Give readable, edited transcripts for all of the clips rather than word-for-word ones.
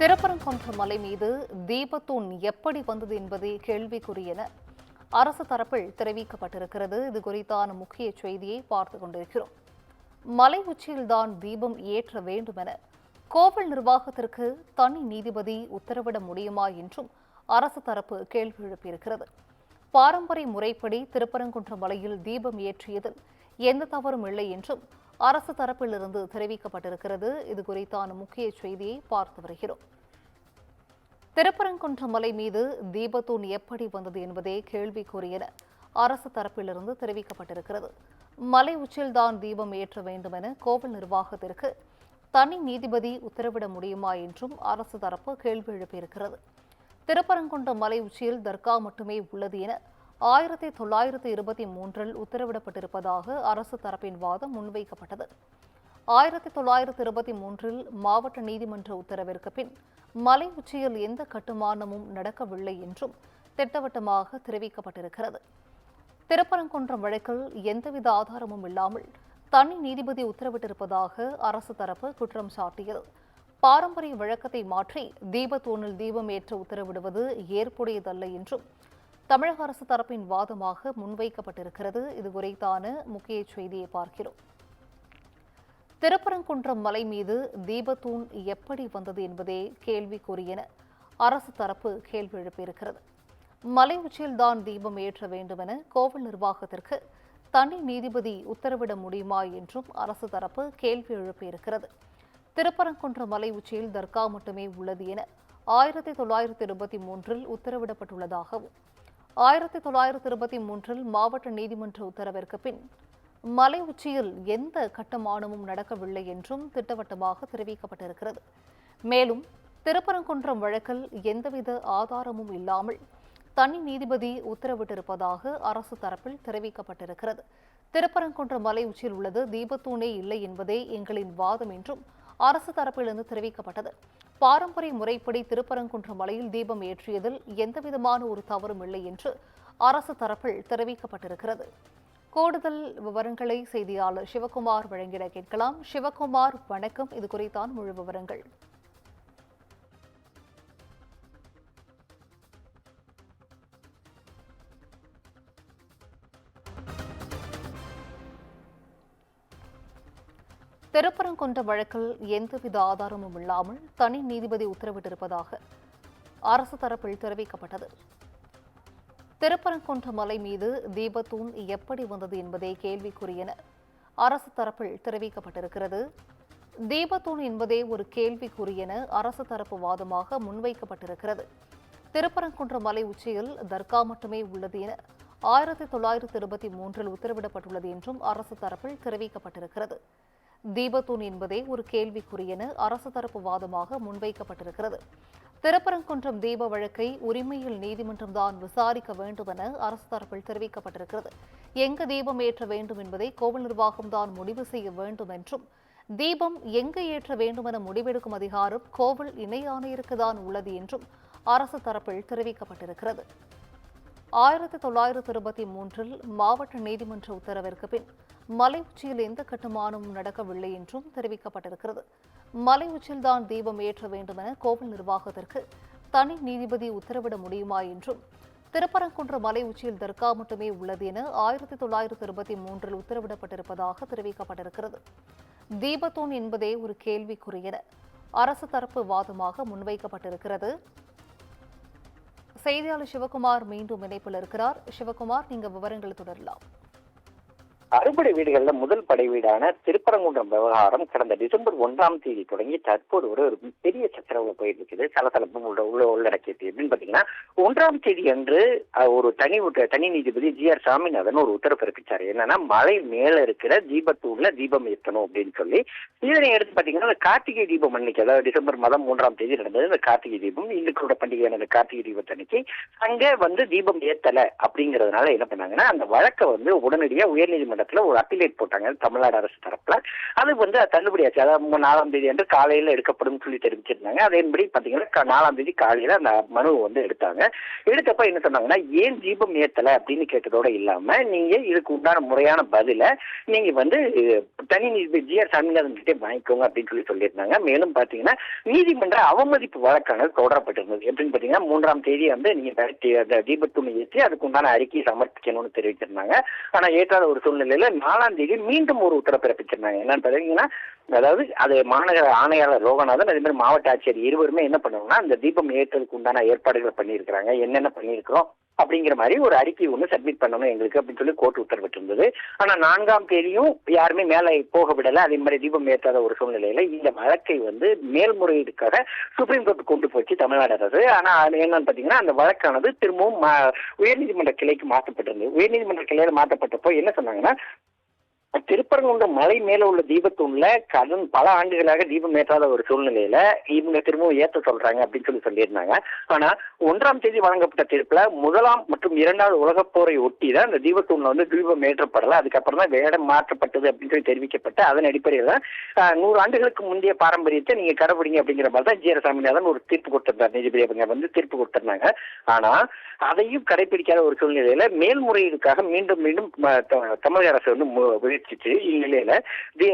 திருப்பரங்குன்றம் மலை மீது தீபத்தூண் எப்படி வந்தது என்பதே கேள்விக்குரியென அரசு தரப்பில் தெரிவிக்கப்பட்டிருக்கிறது. இது குறித்தான முக்கிய செய்தியை பார்த்துக் கொண்டிருக்கிறோம். மலை உச்சியில்தான் தீபம் ஏற்ற வேண்டும் என கோவில் நிர்வாகத்திற்கு தனி நீதிபதி உத்தரவிட முடியுமா என்றும் அரசு தரப்பு கேள்வி எழுப்பியிருக்கிறது. பாரம்பரிய முறைப்படி திருப்பரங்குன்றம் மலையில் தீபம் ஏற்றியதில் எந்த தவறும் இல்லை என்றும் அரசு தரப்பிலிருந்து தெரிவிக்கப்பட்டிருக்கிறது. இது குறித்தான முக்கிய செய்தியை பார்த்து வருகிறோம். திருப்பரங்குன்றம் மலை மீது தீபத்தூண் எப்படி வந்தது என்பதே கேள்விக்குரியென அரசு தரப்பிலிருந்து தெரிவிக்கப்பட்டிருக்கிறது. மலை உச்சியில்தான் தீபம் ஏற்ற வேண்டும் என கோவில் நிர்வாகத்திற்கு தனி நீதிபதி உத்தரவிட முடியுமா என்றும் அரசு தரப்பு கேள்வி எழுப்பியிருக்கிறது. திருப்பரங்குன்றம் மலை உச்சியில் தர்கா மட்டுமே உள்ளது என 1923 உத்தரவிடப்பட்டிருப்பதாக அரசு தரப்பின் வாதம் முன்வைக்கப்பட்டது. 1923 மாவட்ட நீதிமன்ற உத்தரவிற்கு பின் மலை உச்சியில் எந்த கட்டுமானமும் நடக்கவில்லை என்றும் திட்டவட்டமாக தெரிவிக்கப்பட்டிருக்கிறது. திருப்பரங்குன்றம் வழக்கில் எந்தவித ஆதாரமும் இல்லாமல் தனி நீதிபதி உத்தரவிட்டிருப்பதாக அரசு தரப்பு குற்றம் சாட்டியது. பாரம்பரிய வழக்கத்தை மாற்றி தீபத்தூணில் தீபம் ஏற்ற உத்தரவிடுவது ஏற்புடையதல்ல என்றும் தமிழக அரசு தரப்பின் வாதமாக முன்வைக்கப்பட்டிருக்கிறது. இது குறித்தான முக்கிய செய்தியை பார்க்கிறோம். திருப்பரங்குன்றம் மலை மீது தீபத்தூண் எப்படி வந்தது என்பதே கேள்விக்குரியென அரசு தரப்பு கேள்வி எழுப்பியிருக்கிறது. மலை உச்சியில்தான் தீபம் ஏற்ற வேண்டும் என கோவில் நிர்வாகத்திற்கு தனி நீதிபதி உத்தரவிட முடியுமா என்றும் அரசு தரப்பு கேள்வி எழுப்பியிருக்கிறது. திருப்பரங்குன்றம் மலை உச்சியில் தர்கா மட்டுமே உள்ளது என 1923 உத்தரவிடப்பட்டுள்ளதாகவும் 1923 மாவட்ட நீதிமன்ற உத்தரவிற்கு பின் மலை உச்சியில் எந்த கட்டுமானமும் நடக்கவில்லை என்றும் திட்டவட்டமாக தெரிவிக்கப்பட்டிருக்கிறது. மேலும் திருப்பரங்குன்றம் வழக்கில் எந்தவித ஆதாரமும் இல்லாமல் தனி நீதிபதி உத்தரவிட்டிருப்பதாக அரசு தரப்பில் தெரிவிக்கப்பட்டிருக்கிறது. திருப்பரங்குன்றம் மலை உச்சியில் உள்ளது தீபத்தூணே இல்லை என்பதே எங்களின் வாதம் என்றும் அரசு தரப்பிலிருந்து தெரிவிக்கப்பட்டது. பாரம்பரிய முறைப்படி திருப்பரங்குன்றம் மலையில் தீபம் ஏற்றியதில் எந்தவிதமான ஒரு தவறும் இல்லை என்று அரசு தரப்பில் தெரிவிக்கப்பட்டிருக்கிறது. கூடுதல் விவரங்களை செய்தியாளர் சிவகுமார் வழங்கிட கேட்கலாம். சிவகுமார், வணக்கம். இது குறித்தான் முழு விவரங்கள். திருப்பரங்குன்றம் வழக்கில் எந்தவித ஆதாரமும் இல்லாமல் தனி நீதிபதி உத்தரவிட்டிருப்பதாக அரசு தரப்பில் தெரிவிக்கப்பட்டது. திருப்பரங்குன்றம் மலை மீது தீபத்தூண் எப்படி வந்தது என்பதே கேள்விக்குரியென அரசு தரப்பில் தெரிவிக்கப்பட்டிருக்கிறது. தீபத்தூண் என்பதே ஒரு கேள்விக்குரியென அரசு தரப்பு வாதமாக முன்வைக்கப்பட்டிருக்கிறது. திருப்பரங்குன்றம் மலை உச்சியில் தர்கா மட்டுமே உள்ளது என 1923 உத்தரவிடப்பட்டுள்ளது என்றும் அரசு தரப்பில் தெரிவிக்கப்பட்டிருக்கிறது. தீபத்தூண் என்பதே ஒரு கேள்விக்குரியென அரசு தரப்பு வாதமாக முன்வைக்கப்பட்டிருக்கிறது. திருப்பரங்குன்றம் தீப வழக்கை உரிமையில் நீதிமன்றம்தான் விசாரிக்க வேண்டும் என அரசு தரப்பில் தெரிவிக்கப்பட்டிருக்கிறது. எங்கு தீபம் ஏற்ற வேண்டும் என்பதை கோவில் நிர்வாகம்தான் முடிவு செய்ய வேண்டும் என்றும் தீபம் எங்கு ஏற்ற வேண்டும் என முடிவெடுக்கும் அதிகாரம் கோவில் இணை ஆணையருக்குதான் உள்ளது என்றும் அரசு தரப்பில் தெரிவிக்கப்பட்டிருக்கிறது. 1923 மாவட்ட நீதிமன்ற உத்தரவிற்கு பின் மலை உச்சியில் எந்த கட்டுமானமும் நடக்கவில்லை என்றும் தெரிவிக்கப்பட்டிருக்கிறது. மலை உச்சியில்தான் தீபம் ஏற்ற வேண்டும் என கோவில் நிர்வாகத்திற்கு தனி நீதிபதி உத்தரவிட முடியுமா என்றும் திருப்பரங்குன்றம் மலை உச்சியில் தர்கா மட்டுமே உள்ளது என 1923 உத்தரவிடப்பட்டிருப்பதாக தெரிவிக்கப்பட்டிருக்கிறது. தீபத்தூண் என்பதே ஒரு கேள்விக்குரியென அரசு தரப்பு வாதமாக முன்வைக்கப்பட்டிருக்கிறது. செய்தியாளர் சிவகுமார் மீண்டும் இணைப்பில் இருக்கிறார். சிவகுமார், நீங்க விவரங்களை தொடரலாம். அறுபடை வீடுகள்ல முதல் படை வீடான திருப்பரங்குன்றம் விவகாரம் கடந்த டிசம்பர் 1ஆம் தேதி தொடங்கி தற்போது ஒரு பெரிய சச்சரவு போயிட்டு இருக்குது. சலசலப்பும் உள்ளடக்கியது எப்படின்னு பாத்தீங்கன்னா, 1ஆம் தேதி அன்று ஒரு தனி நீதிபதி GR சாமிநாதன் ஒரு உத்தரவு பிறப்பிச்சாரு. என்னன்னா, மலை மேல இருக்கிற தீபத்தூண்ல தீபம் ஏற்றணும் அப்படின்னு சொல்லி. இதனை எடுத்து பாத்தீங்கன்னா, அந்த கார்த்திகை தீபம் அன்னைக்கு, அதாவது டிசம்பர் மாதம் 3ஆம் தேதி நடந்தது இந்த கார்த்திகை தீபம், இந்துக்களோட பண்டிகையான அந்த கார்த்திகை தீபத்தன்னைக்கு அங்க தீபம் ஏத்தல அப்படிங்கறதுனால என்ன பண்ணாங்கன்னா, அந்த வழக்கை உடனடியா உயர்நீதிமன்ற நீதிமன்றத்துல ஒரு அப்பீலேட் போட்டாங்க தமிழ்நாடு அரசு தரப்புல. அது வந்து தள்ளுபடியாச்சு. அதாவது 4ஆம் தேதி அன்று காலையில எடுக்கப்படும் சொல்லி தெரிவிச்சிருந்தாங்க. அதன்படி பாத்தீங்கன்னா 4ஆம் தேதி காலையில அந்த மனுவை வந்து எடுத்தாங்க. எடுத்தப்ப என்ன சொன்னாங்கன்னா, ஏன் தீபம் ஏத்தல அப்படின்னு கேட்டதோட இல்லாம நீங்க இதுக்கு உண்டான முறையான பதில நீங்க வந்து தனி நீதிபதி ஜி.ஆர். சாமிநாதன் கிட்டே வாங்கிக்கோங்க அப்படின்னு சொல்லியிருந்தாங்க. மேலும் பாத்தீங்கன்னா நீதிமன்ற அவமதிப்பு வழக்கானது தொடரப்பட்டிருந்தது. எப்படின்னு பாத்தீங்கன்னா 3ஆம் தேதி வந்து நீங்க தீபத்தூண் ஏற்றி அதுக்கு உண்டான அறிக்கையை சமர்ப்பிக்கணும்னு தெரிவிச்சிருந்தாங்க. ஆனா ஏற்றாத ஒரு சூழ்நிலையில 4ஆம் தேதி மீண்டும் ஒரு உத்தரவு பிறப்பிச்சிருந்தாங்க. என்னன்னு பாத்தீங்கன்னா, அதாவது அது மாநகர ஆணையாளர் லோகநாதன் அதே மாதிரி மாவட்ட ஆட்சியர் இருவருமே என்ன பண்ணுவாங்கன்னா, அந்த தீபம் ஏற்றதுக்கு உண்டான ஏற்பாடுகள் பண்ணியிருக்கிறாங்க, என்னென்ன பண்ணியிருக்கிறோம் அப்படிங்கிற மாதிரி ஒரு அறிக்கை ஒன்று சப்மிட் பண்ணணும் எங்களுக்கு அப்படின்னு சொல்லி கோர்ட் உத்தரவிட்டு இருந்தது. ஆனா 4ஆம் தேதியும் யாருமே மேல போக விடல. அதே மாதிரி தீபம் ஏற்றாத ஒரு சூழ்நிலையில இந்த வழக்கை வந்து மேல்முறையீடுக்காக சுப்ரீம் கோர்ட் கொண்டு போச்சு தமிழ்நாடு அரசு. ஆனா என்னன்னு பாத்தீங்கன்னா, அந்த வழக்கானது திரும்பவும் உயர்நீதிமன்ற கிளைக்கு மாற்றப்பட்டிருந்தது. உயர்நீதிமன்ற கிளையில மாற்றப்பட்டப்போ என்ன சொன்னாங்கன்னா, திருப்பரங்குன்றம் மலை மேல உள்ள தீபத்தூண்ல பல ஆண்டுகளாக தீபம் ஏற்றாத ஒரு சூழ்நிலையில இவங்க திரும்பவும் ஏற்ற சொல்றாங்க அப்படின்னு சொல்லியிருந்தாங்க. ஆனா 1ஆம் தேதி வழங்கப்பட்ட தீர்ப்புல 1ஆம் மற்றும் 2வது உலகப் போரை ஒட்டி தான் அந்த தீபத்தூண்ல வந்து தீபம் ஏற்றப்படல. அதுக்கப்புறம் தான் வேடம் மாற்றப்பட்டது அப்படின்னு சொல்லி தெரிவிக்கப்பட்டு அதன் அடிப்படையில் 100 ஆண்டுகளுக்கு முந்தைய பாரம்பரியத்தை நீங்க கடைபிடிங்க அப்படிங்கிற மாதிரி தான் ஜி.ஆர். சாமிநாதன் ஒரு தீர்ப்பு கொடுத்திருந்தார். நீதிபதி அவங்க வந்து தீர்ப்பு கொடுத்திருந்தாங்க. ஆனா அதையும் கடைபிடிக்காத ஒரு சூழ்நிலையில மேல்முறையீடுக்காக மீண்டும் மீண்டும் தமிழக அரசு வந்து முயற்சிச்சு இந்நிலையில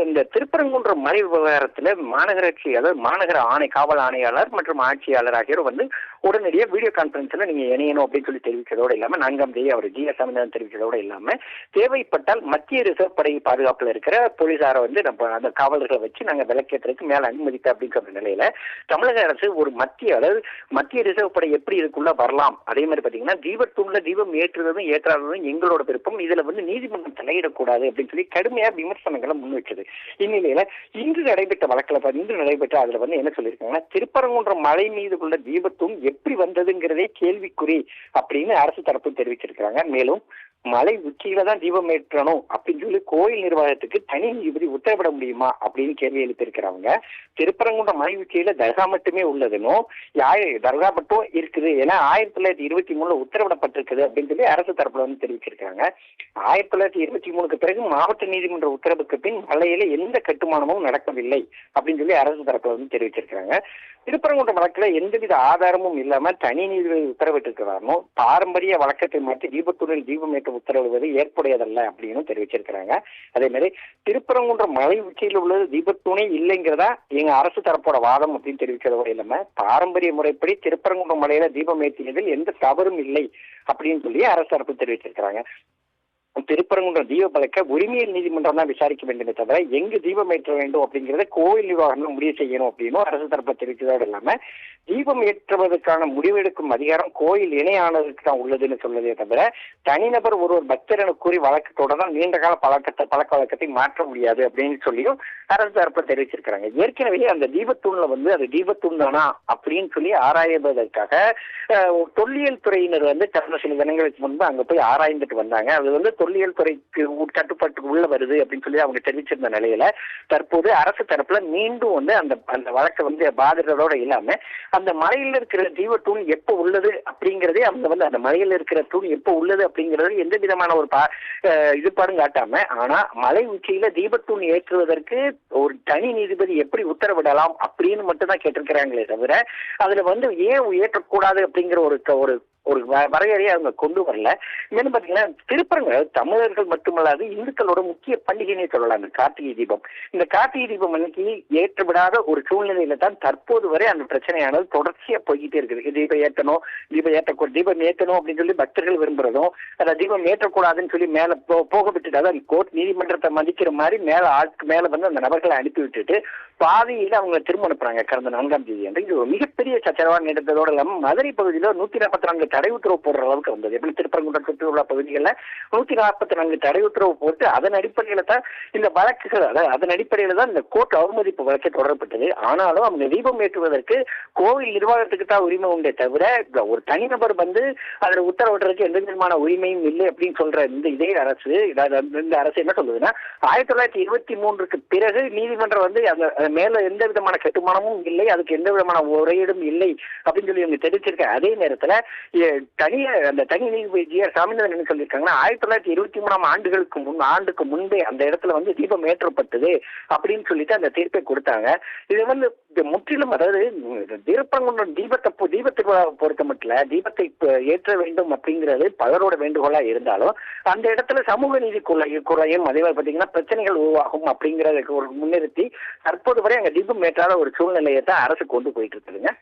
இந்த திருப்பரங்குன்றம் மலை விவகாரத்துல மாநகராட்சி, அதாவது மாநகர காவல் ஆணையாளர் மற்றும் ஆட்சியாளர் ஆகியோர் வந்து உடனடியாக வீடியோ கான்பரன்ஸ்ல நீங்க இணையணும் அப்படின்னு சொல்லி தெரிவிக்கிறதோடு இல்லாம 4ஆம் தேதி அவர் ஜி.ஆர். சாமிநாதன் தெரிவிக்கிறதோடு இல்லாம தேவைப்பட்டால் மத்திய ரிசர்வ் படை பாதுகாப்புல இருக்கிற போலீசாரை வந்து நம்ம அந்த காவலர்களை வச்சு நாங்க விலக்கேற்றதுக்கு மேல அனுமதிக்க அப்படிங்கிற நிலையில தமிழக அரசு ஒரு மத்திய ரிசர்வ் படை எப்படி இதுக்குள்ள வரலாம், அதே மாதிரி பாத்தீங்கன்னா தீபத்தூண்ல தீபம் ஏற்றுவதும் ஏற்றாததும் எங்களோட விருப்பம், இதுல வந்து நீதிமன்றம் தலையிடக்கூடாது அப்படின்னு சொல்லி கடுமையா விமர்சனங்களை முன்வைச்சது. இந்நிலையில இன்று நடைபெற்ற அதுல வந்து என்ன சொல்லியிருக்காங்கன்னா, திருப்பரங்குன்றம் மலை மீது உள்ள தீபத்தூண் எப்படி வந்ததுங்கிறதே கேள்விக்குறி அப்படின்னு அரசு தரப்பு தெரிவிச்சிருக்காங்க. மேலும் மலை உச்சியில தான் தீபம் ஏற்றணும் அப்படின்னு சொல்லி கோயில் நிர்வாகத்துக்கு தனி நீதிபதி உத்தரவிட முடியுமா அப்படின்னு கேள்வி எழுப்பியிருக்கிறாங்க. திருப்பரங்குன்றம் மலை உச்சியில தர்கா மட்டுமே உள்ளதுன்னு தர்கா மட்டும் இருக்குது, ஏன்னா 1923 உத்தரவிடப்பட்டிருக்குது அப்படின்னு சொல்லி அரசு தரப்புல வந்து தெரிவிச்சிருக்காங்க. 1923க்கு பிறகு மாவட்ட நீதிமன்ற உத்தரவுக்கு பின் மலையில எந்த கட்டுமானமும் நடக்கவில்லை அப்படின்னு சொல்லி அரசு தரப்புல வந்து தெரிவிச்சிருக்காங்க. திருப்பரங்குன்றம் வழக்குல எந்தவித ஆதாரமும் இல்லாம தனி நீதிபதி உத்தரவிட்டிருக்கிறாரோ பாரம்பரிய வழக்கத்தை மாற்றி தீபத்தூணில் தீபம் ஏற்ற உத்தரவிடுவது ஏற்புடையதல்ல அப்படின்னு தெரிவிச்சிருக்கிறாங்க. அதே மாதிரி திருப்பரங்குன்றம் மலை உச்சியில் உள்ளது தீபத்தூணே இல்லைங்கிறதா எங்க அரசு தரப்போட வாதம் அப்படின்னு தெரிவிக்கிறதோட இல்லாம பாரம்பரிய முறைப்படி திருப்பரங்குன்றம் மலையில தீபம் ஏற்றியதில் எந்த தவறும் இல்லை அப்படின்னு சொல்லி அரசு தரப்பு தெரிவிச்சிருக்கிறாங்க. திருப்பரங்குன்றம் தீப வழக்க உரிமையியல் நீதிமன்றம் தான் விசாரிக்க வேண்டுமே தவிர எங்கு தீபம் ஏற்ற வேண்டும் அப்படிங்கறத கோவில் நிர்வாகம் முடிவு செய்யணும் அப்படின்னு அரசு தரப்பு தெரிவித்ததோடு இல்லாம தீபம் ஏற்றுவதற்கான முடிவெடுக்கும் அதிகாரம் கோயில் இணை ஆணையருக்கு தான் உள்ளதுன்னு சொல்வதே தவிர தனிநபர் ஒருவர் பக்தர் என கூறி வழக்கத்தோட தான் நீண்டகால பழக்க வழக்கத்தை மாற்ற முடியாது அப்படின்னு சொல்லியும் அரசு தரப்புல தெரிவிச்சிருக்காங்க. ஏற்கனவே அந்த தீபத்தூண்ல வந்து அது தீபத்தூண் தானா அப்படின்னு சொல்லி ஆராய்வதற்காக தொல்லியல் துறையினர் வந்து கடந்த சில தினங்களுக்கு முன்பு அங்க போய் ஆராய்ந்துட்டு வந்தாங்க. அது வந்து தொல்லியல் துறைக்கு கட்டுப்பாட்டுக்கு உள்ள வருது அப்படின்னு சொல்லி அவங்க தெரிவிச்சிருந்த நிலையில தற்போது அரசு தரப்புல மீண்டும் வந்து அந்த வழக்கை வந்து பாதிக்கிறதோட இல்லாம அந்த மலையில இருக்கிற தீபத்தூண் எப்ப உள்ளது அப்படிங்கறதே அவங்க வந்து அந்த மலையில இருக்கிற தூண் எப்ப உள்ளது அப்படிங்கிறது எந்த விதமான ஒரு இதுபாடும் காட்டாம, ஆனா மலை உச்சியில தீபத்தூண் ஏற்றுவதற்கு ஒரு தனி நீதிபதி எப்படி உத்தரவிடலாம் அப்படின்னு மட்டும் தான் கேட்டிருக்கிறாங்களே தவிர அதுல வந்து ஏன் ஏற்றக்கூடாது அப்படிங்கிற ஒரு வரையறையை அவங்க கொண்டு வரல. என்னன்னு பாத்தீங்கன்னா, திருப்பரங்குன்றம் தமிழர்கள் மட்டுமல்லாது இந்துக்களோட முக்கிய பண்டிகைனே சொல்லலாம் அந்த கார்த்திகை தீபம். இந்த கார்த்திகை தீபம் அன்னைக்கு ஏற்றப்படாத ஒரு சூழ்நிலையில தான் தற்போது வரை அந்த பிரச்சனையானது தொடர்ச்சியா போய்கிட்டே இருக்குது. தீபம் ஏற்றணும் அப்படின்னு சொல்லி பக்தர்கள் விரும்புறதும் அதை தீபம் ஏற்றக்கூடாதுன்னு சொல்லி மேல போக விட்டுட்டு, அதாவது கோர்ட் நீதிமன்றத்தை மதிக்கிற மாதிரி மேல வந்து அந்த நபர்களை அனுப்பி விட்டுட்டு பாதியில அவங்க திரும்ப அனுப்புறாங்க. கடந்த 4ஆம் தேதி அன்று இது ஒரு மிகப்பெரிய சச்சரவா நடந்ததோடு இல்லாம மதுரை பகுதியில 144 தடை உத்தரவு போடுற அளவுக்கு வந்தது. எப்படி திருப்பரங்குன்றம் சுற்றியுள்ள பகுதிகளில் 144 தடை உத்தரவு போட்டு அதன் அடிப்படையில தான் இந்த வழக்குகள், அதன் அடிப்படையில தான் இந்த கோர்ட் அவமதிப்பு வழக்கு தொடரப்பட்டது. ஆனாலும் அவங்க தீபம் ஏற்றுவதற்கு கோவில் நிர்வாகத்துக்கு தான் உரிமை உண்டே தவிர ஒரு தனிநபர் வந்து அதில் உத்தரவிடுறதுக்கு எந்த விதமான உரிமையும் இல்லை அப்படின்னு சொல்ற இந்த அரசு என்ன சொல்லுதுன்னா, 1923க்கு பிறகு நீதிமன்றம் வந்து மேல எந்த விதமான கட்டுமானமும் இல்லை, அதுக்கு எந்த விதமான உரையீடும் இல்லை அப்படின்னு சொல்லி இவங்க தெரிவிச்சிருக்காங்க. அதே நேரத்துல அந்த தனி நீதிபதி ஜி.ஆர். சாமிநாதன் என்ன சொல்லியிருக்காங்கன்னா, 1923 ஆண்டுக்கு முன்பே அந்த இடத்துல வந்து தீபம் ஏற்றப்பட்டது அப்படின்னு சொல்லிட்டு அந்த தீர்ப்பை கொடுத்தாங்க. இது வந்து முற்றிலும், அதாவது திருப்பரங்குன்றம் தீபத்தை பொறுத்த மட்டும் தீபத்தை ஏற்ற வேண்டும் அப்படிங்கிறது பலரோட வேண்டுகோளா இருந்தாலும் அந்த இடத்துல சமூக நீதி குறையும், அதே மாதிரி பாத்தீங்கன்னா பிரச்சனைகள் உருவாகும் அப்படிங்கறத முன்னிறுத்தி தற்போது வரை அங்க தீபம் ஏற்றாத ஒரு சூழ்நிலையை தான் அரசு கொண்டு போயிட்டு இருக்குதுங்க.